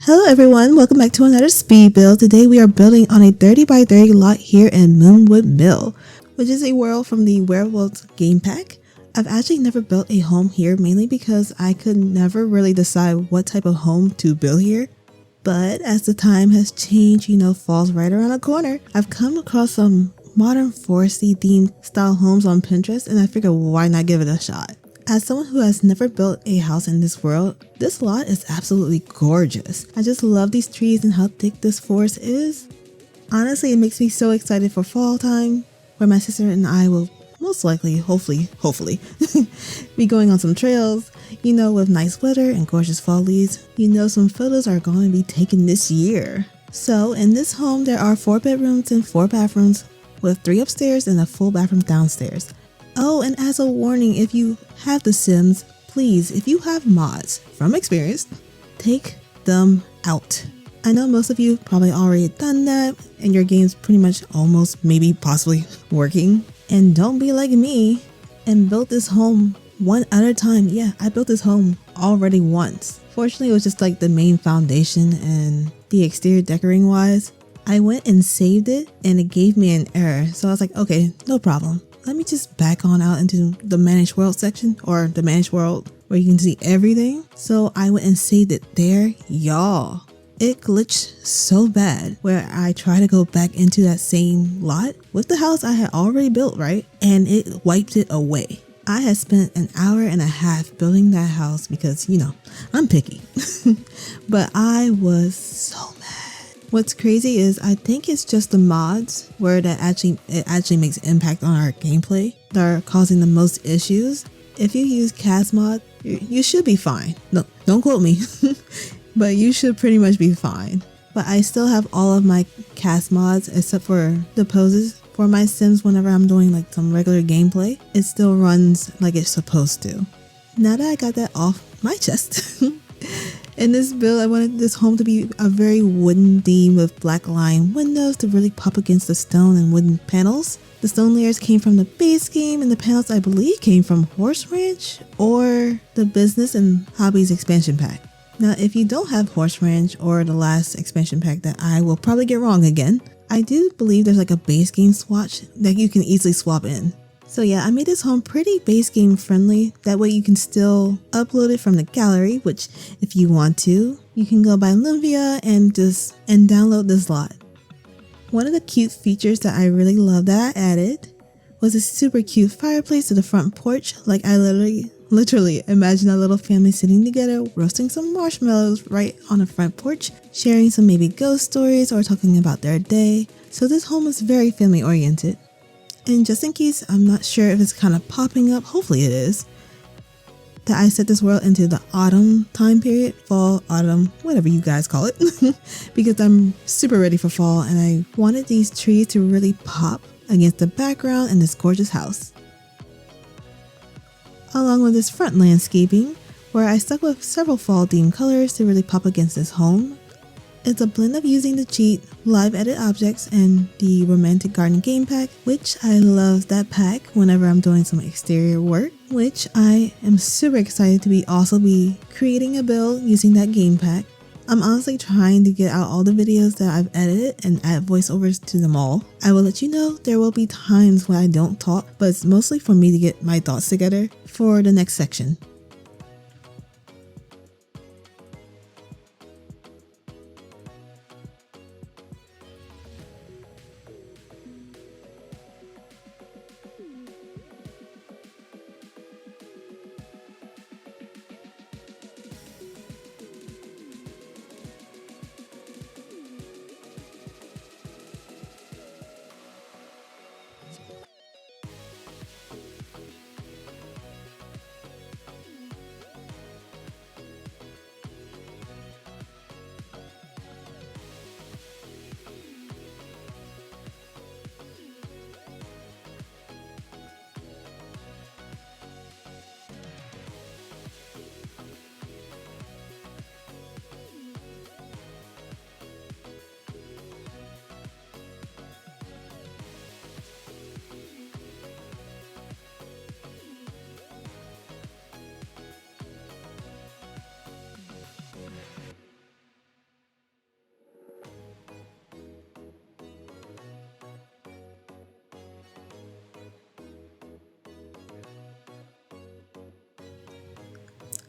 Hello everyone, welcome back to another speed build. Today we are building on a 30 by 30 lot here in Moonwood Mill, which is a world from the Werewolves game pack. I've actually never built a home here, mainly because I could never really decide what type of home to build here. But as the time has changed, fall's right around the corner, I've come across some modern foresty themed style homes on Pinterest, and I figured why not give it a shot. As someone who has never built a house in this world, this lot is absolutely gorgeous. I just love these trees and how thick this forest is. Honestly, it makes me so excited for fall time, where my sister and I will most likely, hopefully, be going on some trails, with nice weather and gorgeous fall leaves. Some photos are going to be taken this year. So in this home, there are 4 bedrooms and 4 bathrooms with 3 upstairs and a full bathroom downstairs. Oh, and as a warning, if you have The Sims, please, if you have mods, from experience, take them out. I know most of you probably already done that, and your game's pretty much almost, maybe, possibly working. And don't be like me and build this home one at a time. Yeah, I built this home already once. Fortunately, it was just like the main foundation and the exterior decorating wise. I went and saved it, and it gave me an error. So I was like, okay, no problem. Let me just back on out into the managed world section, or the managed world where you can see everything. So I went and saved it there. Y'all, it glitched so bad where I tried to go back into that same lot with the house I had already built, right? And it wiped it away. I had spent an hour and a half building that house because, I'm picky. But I was so mad. What's crazy is I think it's just the mods where it actually makes impact on our gameplay that are causing the most issues. If you use cast mod, you should be fine. No, don't quote me, but you should pretty much be fine. But I still have all of my cast mods except for the poses for my Sims. Whenever I'm doing like some regular gameplay, it still runs like it's supposed to. Now that I got that off my chest, in this build, I wanted this home to be a very wooden theme with black lined windows to really pop against the stone and wooden panels. The stone layers came from the base game, and the panels I believe came from Horse Ranch or the Business and Hobbies expansion pack. Now, if you don't have Horse Ranch or the last expansion pack that I will probably get wrong again, I do believe there's like a base game swatch that you can easily swap in. So yeah, I made this home pretty base game friendly. That way you can still upload it from the gallery, which if you want to, you can go by Lumvia and download this lot. One of the cute features that I really love that I added was a super cute fireplace to the front porch. Like I literally imagine a little family sitting together, roasting some marshmallows right on the front porch, sharing some maybe ghost stories or talking about their day. So this home is very family oriented. And just in case I'm not sure if it's kind of popping up, hopefully it is, that I set this world into the autumn time period, fall, autumn, whatever you guys call it, because I'm super ready for fall and I wanted these trees to really pop against the background in this gorgeous house. Along with this front landscaping, where I stuck with several fall themed colors to really pop against this home. It's a blend of using the cheat, live edit objects, and the romantic garden game pack, which I love that pack whenever I'm doing some exterior work, which I am super excited to also be creating a build using that game pack. I'm honestly trying to get out all the videos that I've edited and add voiceovers to them all. I will let you know there will be times when I don't talk, but it's mostly for me to get my thoughts together for the next section.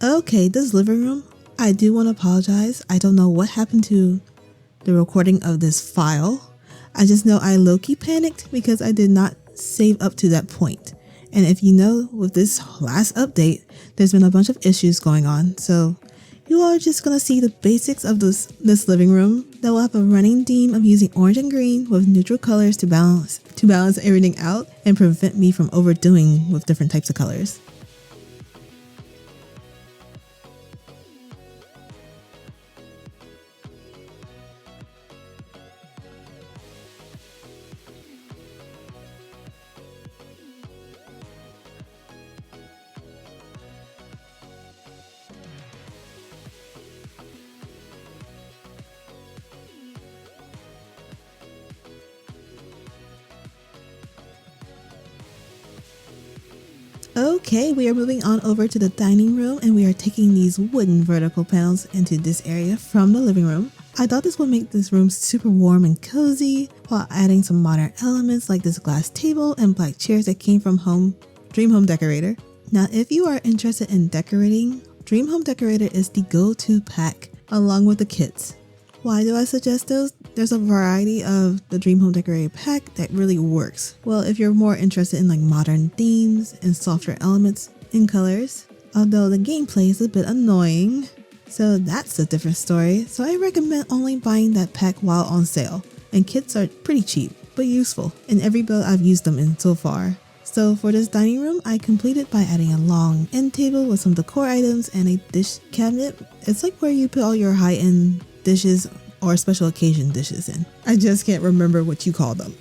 Okay, this living room, I do want to apologize. I don't know what happened to the recording of this file. I just know I low-key panicked because I did not save up to that point. And if you know, with this last update, there's been a bunch of issues going on. So you all are just going to see the basics of this living room that will have a running theme of using orange and green with neutral colors to balance everything out and prevent me from overdoing with different types of colors. Okay, we are moving on over to the dining room and we are taking these wooden vertical panels into this area from the living room. I thought this would make this room super warm and cozy while adding some modern elements like this glass table and black chairs that came from Dream Home Decorator. Now, if you are interested in decorating, Dream Home Decorator is the go-to pack along with the kits. Why do I suggest those? There's a variety of the Dream Home Decorator pack that really works. Well, if you're more interested in like modern themes and softer elements in colors, although the gameplay is a bit annoying, so that's a different story. So I recommend only buying that pack while on sale. And kits are pretty cheap, but useful in every build I've used them in so far. So for this dining room, I completed by adding a long end table with some decor items and a dish cabinet. It's like where you put all your high-end dishes or special occasion dishes in. I just can't remember what you call them.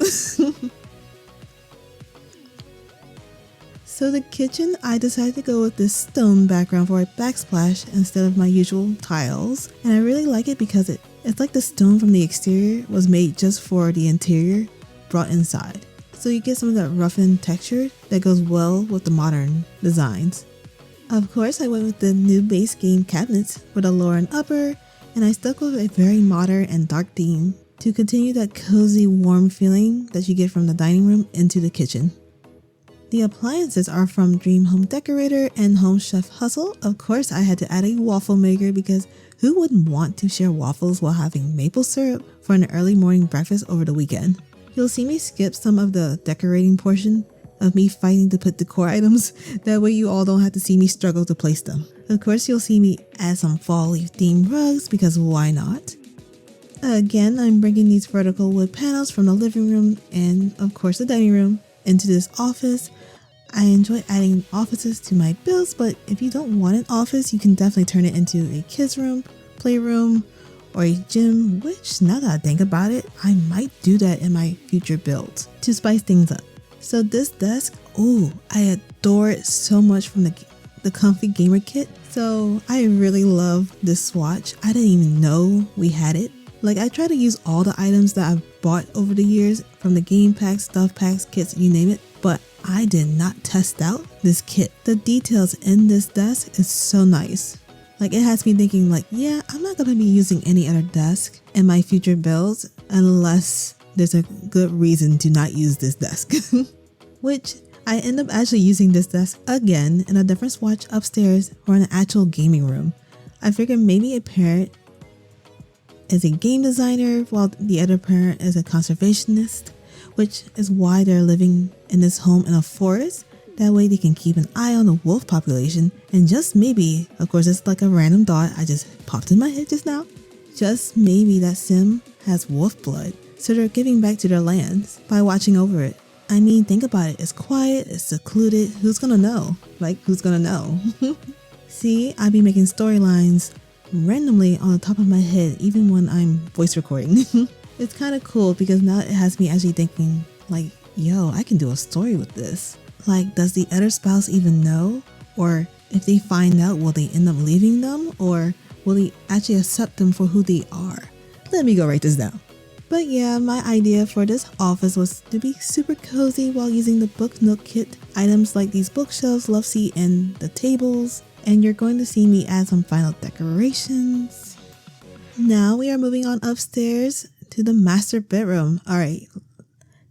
So the kitchen, I decided to go with this stone background for a backsplash instead of my usual tiles. And I really like it because it's like the stone from the exterior was made just for the interior brought inside. So you get some of that roughened texture that goes well with the modern designs. Of course, I went with the new base game cabinets with a lower and upper, and I stuck with a very modern and dark theme to continue that cozy, warm feeling that you get from the dining room into the kitchen. The appliances are from Dream Home Decorator and Home Chef Hustle. Of course, I had to add a waffle maker because who wouldn't want to share waffles while having maple syrup for an early morning breakfast over the weekend? You'll see me skip some of the decorating portion of me fighting to put decor items. That way you all don't have to see me struggle to place them. Of course, you'll see me add some fall leaf themed rugs because why not? Again, I'm bringing these vertical wood panels from the living room and of course the dining room into this office. I enjoy adding offices to my builds, but if you don't want an office, you can definitely turn it into a kids room, playroom, or a gym, which now that I think about it, I might do that in my future builds to spice things up. So this desk, oh, I adore it so much from the comfy gamer kit. So I really love this swatch. I didn't even know we had it. Like I try to use all the items that I've bought over the years from the game packs, stuff packs, kits, you name it. But I did not test out this kit. The details in this desk is so nice. Like it has me thinking like, yeah, I'm not going to be using any other desk in my future builds unless there's a good reason to not use this desk. Which I end up actually using this desk again in a different swatch upstairs for an actual gaming room. I figured maybe a parent is a game designer while the other parent is a conservationist, which is why they're living in this home in a forest. That way they can keep an eye on the wolf population and just maybe, of course it's like a random thought I just popped in my head just now, just maybe that sim has wolf blood, so they're giving back to their lands by watching over it. I mean, think about it, it's quiet, it's secluded, who's gonna know? Like, who's gonna know? See, I be making storylines randomly on the top of my head even when I'm voice recording. It's kind of cool because now it has me actually thinking like, yo, I can do a story with this. Like, does the other spouse even know? Or if they find out, will they end up leaving them? Or will they actually accept them for who they are? Let me go write this down. But yeah, my idea for this office was to be super cozy while using the book nook kit. Items like these bookshelves, love seat, and the tables. And you're going to see me add some final decorations. Now we are moving on upstairs to the master bedroom. Alright,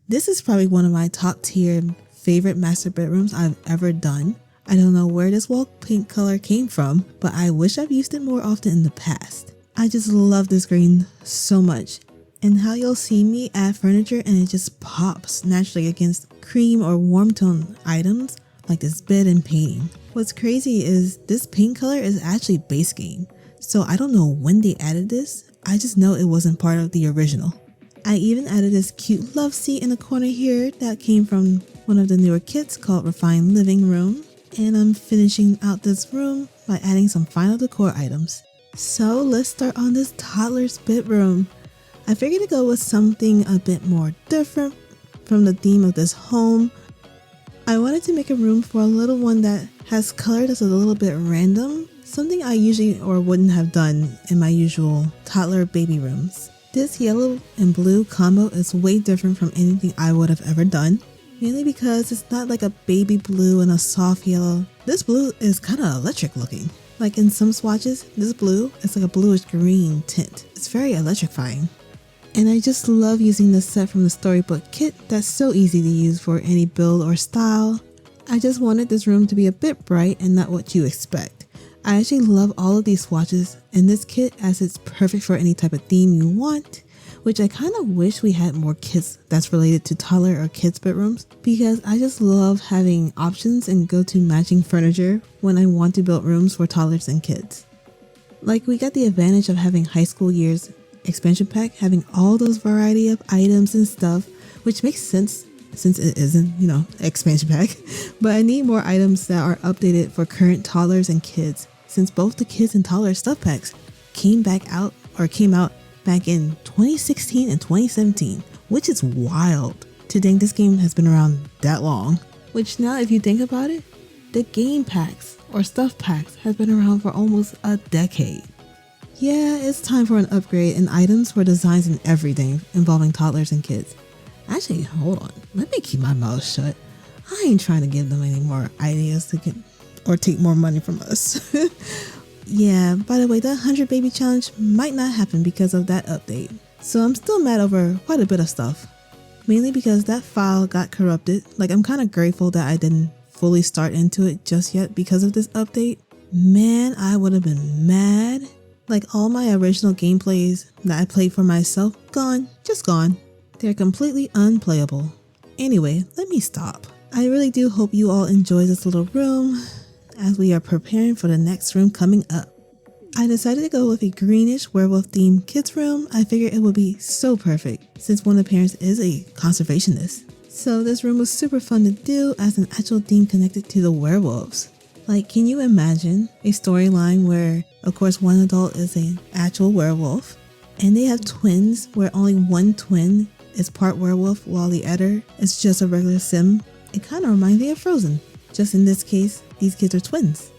this is probably one of my top tier favorite master bedrooms I've ever done. I don't know where this wall paint color came from, but I wish I've used it more often in the past. I just love this green so much, and how you'll see me add furniture and it just pops naturally against cream or warm tone items like this bed and painting. What's crazy is this paint color is actually base game, so I don't know when they added this. I just know it wasn't part of the original. I even added this cute love seat in the corner here that came from one of the newer kits called Refined Living Room. And I'm finishing out this room by adding some final decor items. So let's start on this toddler's bedroom. I figured to go with something a bit more different from the theme of this home. I wanted to make a room for a little one that has color that's a little bit random, something I usually or wouldn't have done in my usual toddler baby rooms. This yellow and blue combo is way different from anything I would have ever done. Mainly because it's not like a baby blue and a soft yellow. This blue is kind of electric looking. Like in some swatches, this blue is like a bluish green tint. It's very electrifying. And I just love using this set from the storybook kit that's so easy to use for any build or style. I just wanted this room to be a bit bright and not what you expect. I actually love all of these swatches in this kit as it's perfect for any type of theme you want. Which I kind of wish we had more kits that's related to toddler or kids bedrooms, because I just love having options and go-to matching furniture when I want to build rooms for toddlers and kids. Like, we got the advantage of having high school years expansion pack, having all those variety of items and stuff, which makes sense since it isn't, expansion pack. But I need more items that are updated for current toddlers and kids, since both the kids and toddler stuff packs came out back in 2016 and 2017, which is wild to think this game has been around that long. Which now, if you think about it, the game packs or stuff packs have been around for almost a decade. Yeah, it's time for an upgrade in items for designs and everything involving toddlers and kids. Actually, hold on, let me keep my mouth shut. I ain't trying to give them any more ideas to get or take more money from us. Yeah, by the way, that 100 baby challenge might not happen because of that update. So I'm still mad over quite a bit of stuff. Mainly because that file got corrupted. Like, I'm kind of grateful that I didn't fully start into it just yet because of this update. Man, I would have been mad. Like, all my original gameplays that I played for myself, gone, just gone. They're completely unplayable. Anyway, let me stop. I really do hope you all enjoy this little room as we are preparing for the next room coming up. I decided to go with a greenish werewolf themed kids room. I figured it would be so perfect since one of the parents is a conservationist. So this room was super fun to do as an actual theme connected to the werewolves. Like, can you imagine a storyline where, of course, one adult is an actual werewolf and they have twins where only one twin is part werewolf while the other is just a regular sim? It kind of reminds me of Frozen. Just in this case, these kids are twins.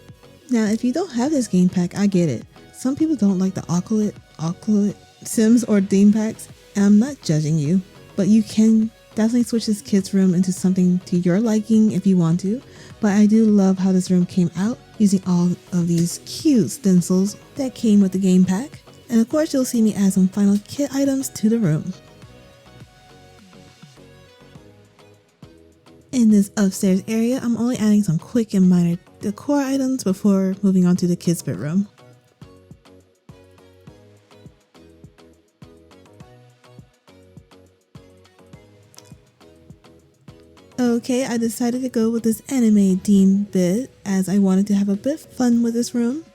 Now, if you don't have this game pack, I get it. Some people don't like the Oculate Sims or theme packs, and I'm not judging you, but you can definitely switch this kid's room into something to your liking if you want to. But I do love how this room came out using all of these cute stencils that came with the game pack. And of course, you'll see me add some final kit items to the room. In this upstairs area, I'm only adding some quick and minor decor items before moving on to the kids' bedroom. Okay, I decided to go with this anime themed bed as I wanted to have a bit of fun with this room.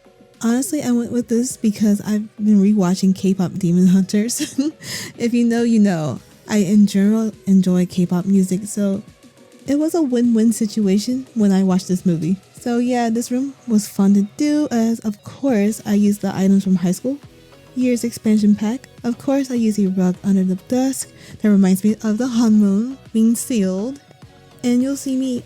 Honestly, I went with this because I've been rewatching K-pop Demon Hunters. If you know, you know. I in general enjoy K-pop music, so it was a win-win situation when I watched this movie. So yeah, this room was fun to do as, of course, I used the items from high school year's expansion pack. Of course, I used a rug under the desk that reminds me of the honeymoon being sealed. And you'll see me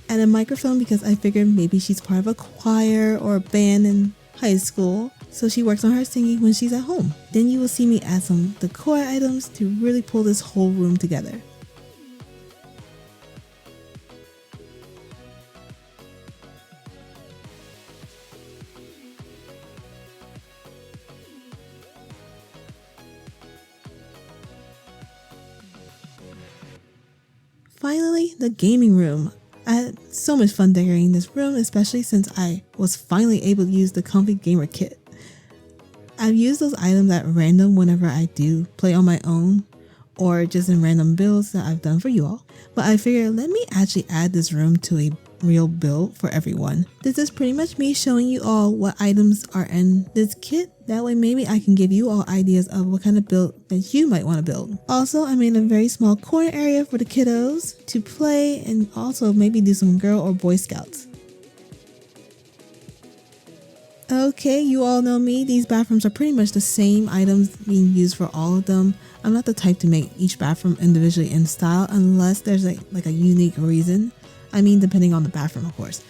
at a microphone because I figured maybe she's part of a choir or a band in high school, so she works on her singing when she's at home. Then you will see me add some decor items to really pull this whole room together. Finally, the gaming room. I had so much fun decorating this room, especially since I was finally able to use the Comfy Gamer Kit. I've used those items at random whenever I do play on my own or just in random builds that I've done for you all. But I figured let me actually add this room to a real build for everyone. This is pretty much me showing you all what items are in this kit. That way maybe I can give you all ideas of what kind of build that you might want to build. Also, I made a very small corner area for the kiddos to play and also maybe do some Girl or Boy Scouts. Okay, you all know me. These bathrooms are pretty much the same items being used for all of them. I'm not the type to make each bathroom individually in style unless there's like a unique reason. I mean, depending on the bathroom, of course.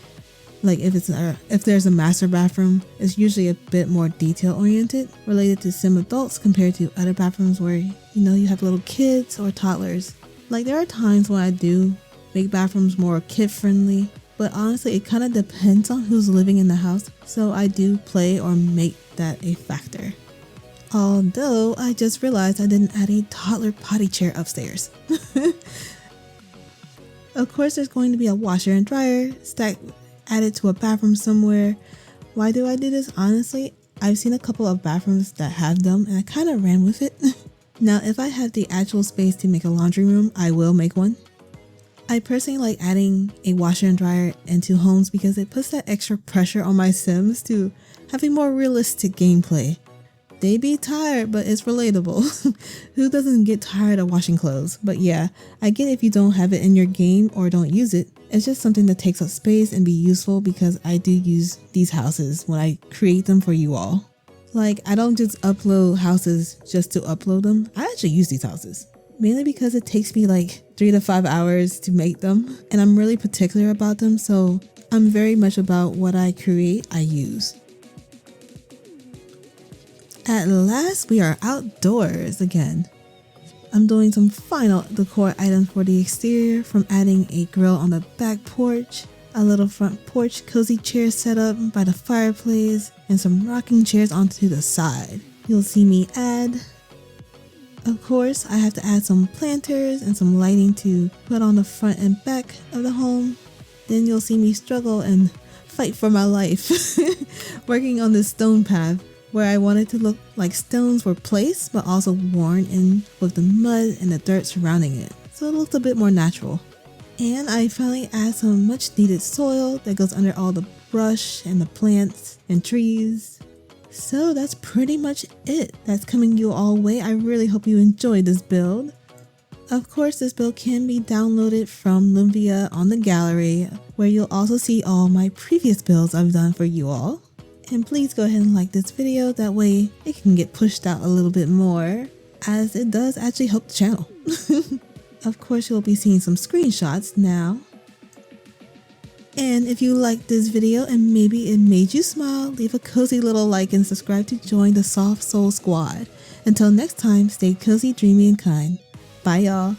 Like if there's a master bathroom, it's usually a bit more detail oriented, related to sim adults compared to other bathrooms where, you have little kids or toddlers. Like there are times when I do make bathrooms more kid friendly, but honestly it kind of depends on who's living in the house, so I do play or make that a factor. Although I just realized I didn't add a toddler potty chair upstairs. Of course there's going to be a washer and dryer added to a bathroom somewhere. Why do I do this? Honestly, I've seen a couple of bathrooms that have them and I kind of ran with it. Now if I have the actual space to make a laundry room, I will make one. I personally like adding a washer and dryer into homes because it puts that extra pressure on my Sims to have a more realistic gameplay. They be tired, but it's relatable. Who doesn't get tired of washing clothes? But yeah, I get if you don't have it in your game or don't use it. It's just something that takes up space and be useful because I do use these houses when I create them for you all. Like, I don't just upload houses just to upload them. I actually use these houses. Mainly because it takes me like 3 to 5 hours to make them. And I'm really particular about them, so I'm very much about what I create, I use. At last, we are outdoors again. I'm doing some final decor items for the exterior, from adding a grill on the back porch, a little front porch cozy chair set up by the fireplace, and some rocking chairs onto the side. You'll see me add. Of course, I have to add some planters and some lighting to put on the front and back of the home. Then you'll see me struggle and fight for my life, working on this stone path, where I wanted to look like stones were placed but also worn in with the mud and the dirt surrounding it, so it looked a bit more natural. And I finally add some much needed soil that goes under all the brush and the plants and trees. So that's pretty much it. That's coming your all way. I really hope you enjoyed this build. Of course, this build can be downloaded from Lumpia on the gallery, where you'll also see all my previous builds I've done for you all. And please go ahead and like this video, that way it can get pushed out a little bit more, as it does actually help the channel. Of course, you'll be seeing some screenshots now. And if you liked this video and maybe it made you smile, leave a cozy little like and subscribe to join the Soft Soul Squad. Until next time, stay cozy, dreamy, and kind. Bye y'all.